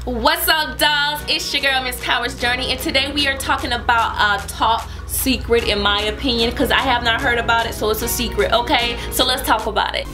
What's up, dolls? It's your girl, Miss Coward's Journey, and today we are talking about a top secret, in my opinion, because I have not heard about it, so it's a secret, okay? So let's talk about it.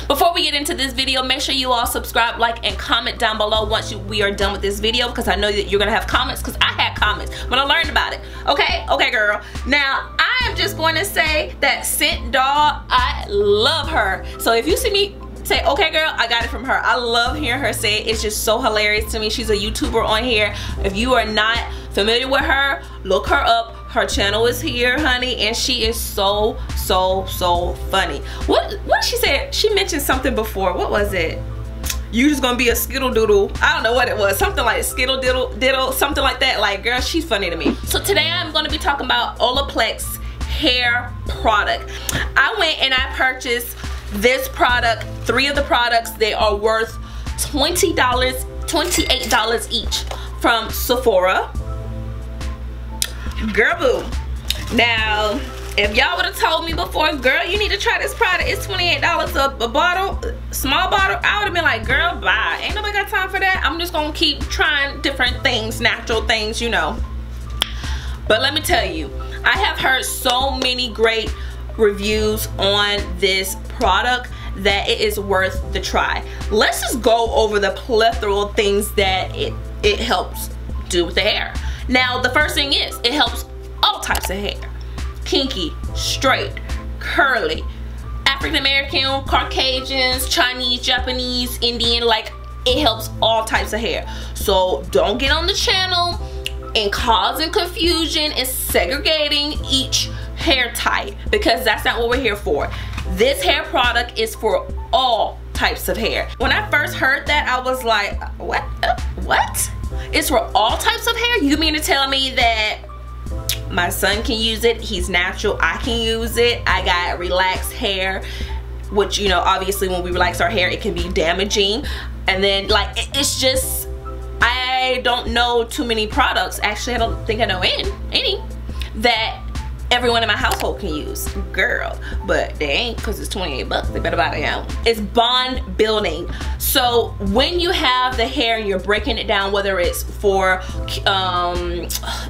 Before we get into this video, make sure you all subscribe, like, and comment down below once we are done with this video, because I know that you're gonna have comments, because I had comments when I learned about it. Okay girl. Now I am just going to say that Scent Doll, I love her. So if you see me say okay girl, I got it from her. I love hearing her say it. It's just so hilarious to me. She's a YouTuber on here. If you are not familiar with her, look her up. Her channel is here, honey, and she is so funny. What she said? She mentioned something before. What was it? You just gonna be a skittle doodle. I don't know what it was. Something like skittle diddle, something like that. Like, girl, she's funny to me. So today I'm gonna be talking about OLAPLEX hair product. I went and I purchased this product, 3 of the products. They are worth $20, $28 each from Sephora. Girl boo. Now if y'all would have told me before, girl, you need to try this product, it's $28 a bottle, small bottle, I would have been like, girl, bye. Ain't nobody got time for that. I'm just gonna keep trying different things, natural things, you know. But let me tell you, I have heard so many great reviews on this product that it is worth the try. Let's just go over the plethora of things that it helps do with the hair. Now, the first thing is, it helps all types of hair. Kinky, straight, curly, African American, Caucasians, Chinese, Japanese, Indian, like, it helps all types of hair. So don't get on the channel and causing confusion and segregating each hair type, because that's not what we're here for. This hair product is for all types of hair. When I first heard that, I was like, what? What? It's for all types of hair? You mean to tell me that my son can use it? He's natural, I can use it. I got relaxed hair, which, you know, obviously when we relax our hair, it can be damaging. And then, like, it's just, I don't know too many products. Actually, I don't think I know any that everyone in my household can use, girl. But they ain't, because it's 28 bucks. They better buy it out. It's bond building. So when you have the hair and you're breaking it down, whether it's for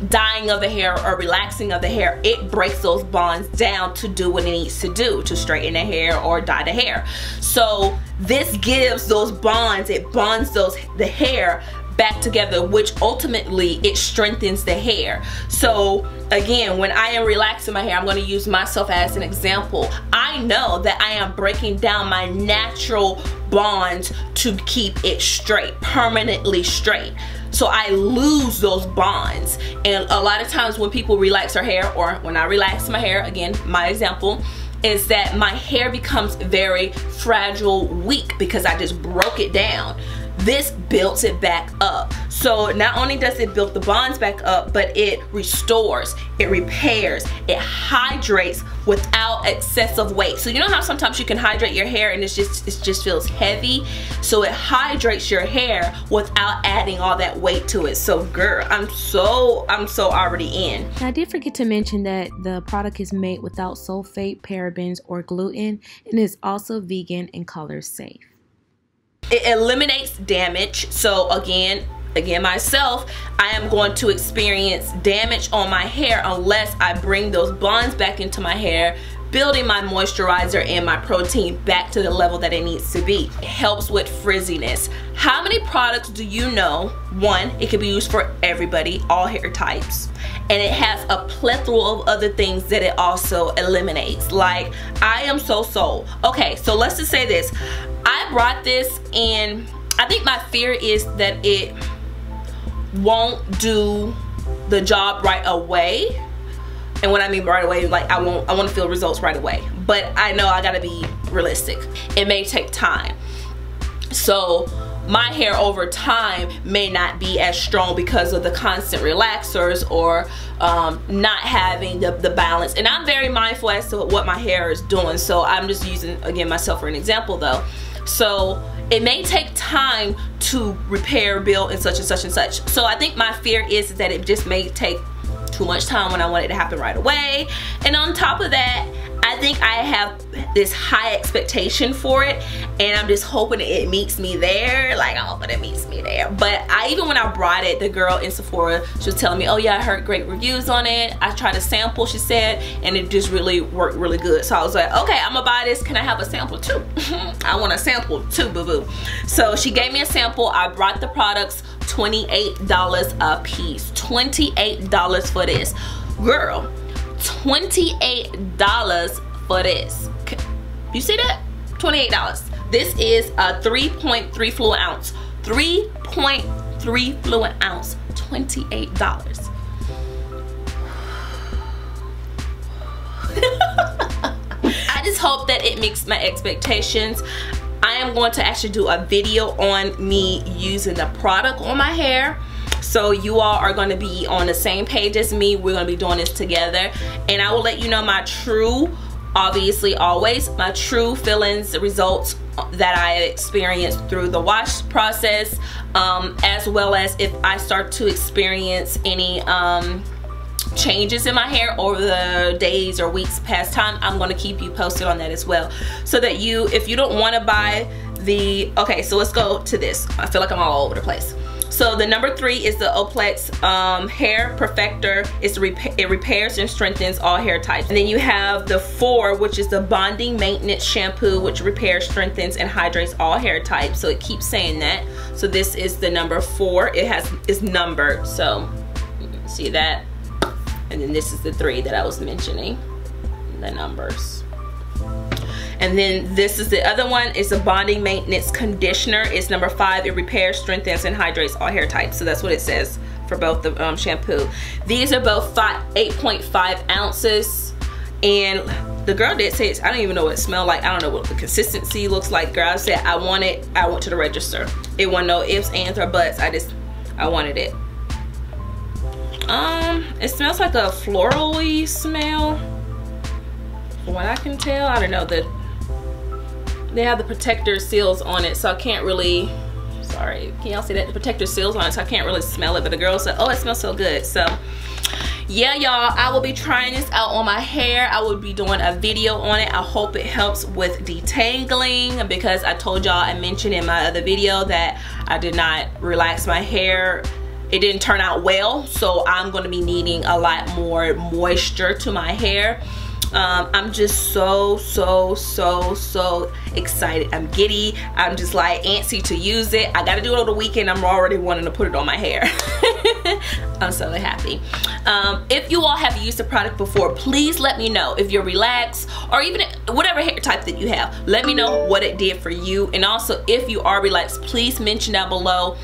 dyeing of the hair or relaxing of the hair, it breaks those bonds down to do what it needs to do, to straighten the hair or dye the hair. So this gives those bonds, it bonds the hair back together, which ultimately it strengthens the hair. So again, when I am relaxing my hair, I'm going to use myself as an example. I know that I am breaking down my natural bonds to keep it straight, permanently straight. So I lose those bonds. And a lot of times when people relax their hair, or when I relax my hair, again, my example is that my hair becomes very fragile, weak, because I just broke it down. This builds it back up. So not only does it build the bonds back up, but it restores, it repairs, it hydrates without excessive weight. So you know how sometimes you can hydrate your hair and it just feels heavy? So it hydrates your hair without adding all that weight to it. So girl, I'm so already in. I did forget to mention that the product is made without sulfate, parabens, or gluten, and is also vegan and color safe. It eliminates damage. So again myself, I am going to experience damage on my hair unless I bring those bonds back into my hair, building my moisturizer and my protein back to the level that it needs to be. It helps with frizziness. How many products do you know? One, it can be used for everybody, all hair types. And it has a plethora of other things that it also eliminates. Like, I am so sold. Okay, so let's just say this. I brought this, and I think my fear is that it won't do the job right away. And what I mean right away, like, I want to feel results right away. But I know I gotta be realistic. It may take time. So my hair over time may not be as strong because of the constant relaxers or not having the balance. And I'm very mindful as to what my hair is doing, so I'm just using, again, myself for an example though. So it may take time to repair, build, and such and such and such. So I think my fear is that it just may take too much time when I want it to happen right away. And on top of that, I think I have this high expectation for it, and I'm just hoping it meets me there. Like, I'm hoping it meets me there. But even when I brought it, the girl in Sephora, she was telling me, oh yeah, I heard great reviews on it. I tried a sample, she said, and it just really worked really good. So I was like, okay, I'm gonna buy this. Can I have a sample too? I want a sample too, boo-boo. So she gave me a sample. I brought the products, $28 a piece. $28 for this. Girl, $28 for this. You see that? $28. This is a 3.3 fluid ounce. 3.3 fluid ounce. $28. I just hope that it meets my expectations. I am going to actually do a video on me using the product on my hair. So you all are going to be on the same page as me. We're going to be doing this together, and I will let you know my true, obviously always, my true feelings, results that I experienced through the wash process, as well as if I start to experience any changes in my hair over the days or weeks past time. I'm going to keep you posted on that as well, so that you, if you don't want to buy the, okay, so let's go to this. I feel like I'm all over the place. So the number 3 is the OLAPLEX Hair Perfector. It repairs and strengthens all hair types. And then you have the 4, which is the Bonding Maintenance Shampoo, which repairs, strengthens, and hydrates all hair types. So it keeps saying that. So this is the number 4. It's numbered, so you can see that. And then this is the 3 that I was mentioning, the numbers. And then this is the other one. It's a Bonding Maintenance Conditioner. It's number 5. It repairs, strengthens, and hydrates all hair types. So that's what it says for both the shampoo. These are both 8.5 ounces. And the girl did say, I don't even know what it smelled like. I don't know what the consistency looks like. Girl, I said I want it. I went to the register. It wasn't no ifs, ands, or buts. I wanted it. It smells like a floral-y smell, from what I can tell. I don't know, they have the protector seals on it, so I can't really, sorry, can y'all see that? The protector seals on it, so I can't really smell it, but the girl said, oh, it smells so good. So yeah, y'all, I will be trying this out on my hair. I will be doing a video on it. I hope it helps with detangling, because I told y'all, I mentioned in my other video that I did not relax my hair. It didn't turn out well, so I'm going to be needing a lot more moisture to my hair. I'm just so excited. I'm giddy. I'm just like antsy to use it. I gotta do it over the weekend. I'm already wanting to put it on my hair. I'm so happy. If you all have used the product before, please let me know. If you're relaxed, or even whatever hair type that you have, let me know what it did for you. And also, if you are relaxed, please mention down below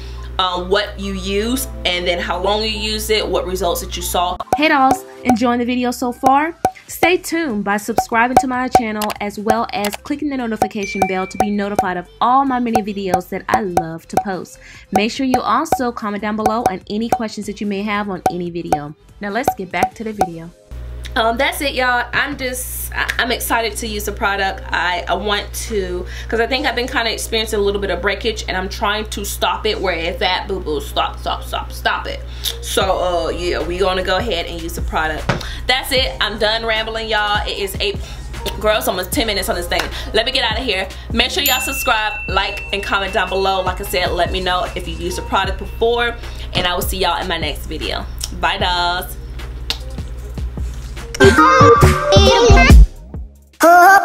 what you use, and then how long you use it, what results that you saw. Hey dolls, enjoying the video so far? Stay tuned by subscribing to my channel, as well as clicking the notification bell to be notified of all my many videos that I love to post. Make sure you also comment down below on any questions that you may have on any video. Now let's get back to the video. That's it, y'all. I'm excited to use the product. I want to, because I think I've been kind of experiencing a little bit of breakage, and I'm trying to stop it where it's at. Boo boo, stop it. So yeah, we're gonna go ahead and use the product. That's it. I'm done rambling, y'all. It is girls, almost 10 minutes on this thing. Let me get out of here. Make sure y'all subscribe, like, and comment down below. Like I said, let me know if you've used the product before, and I will see y'all in my next video. Bye, dolls. Oh,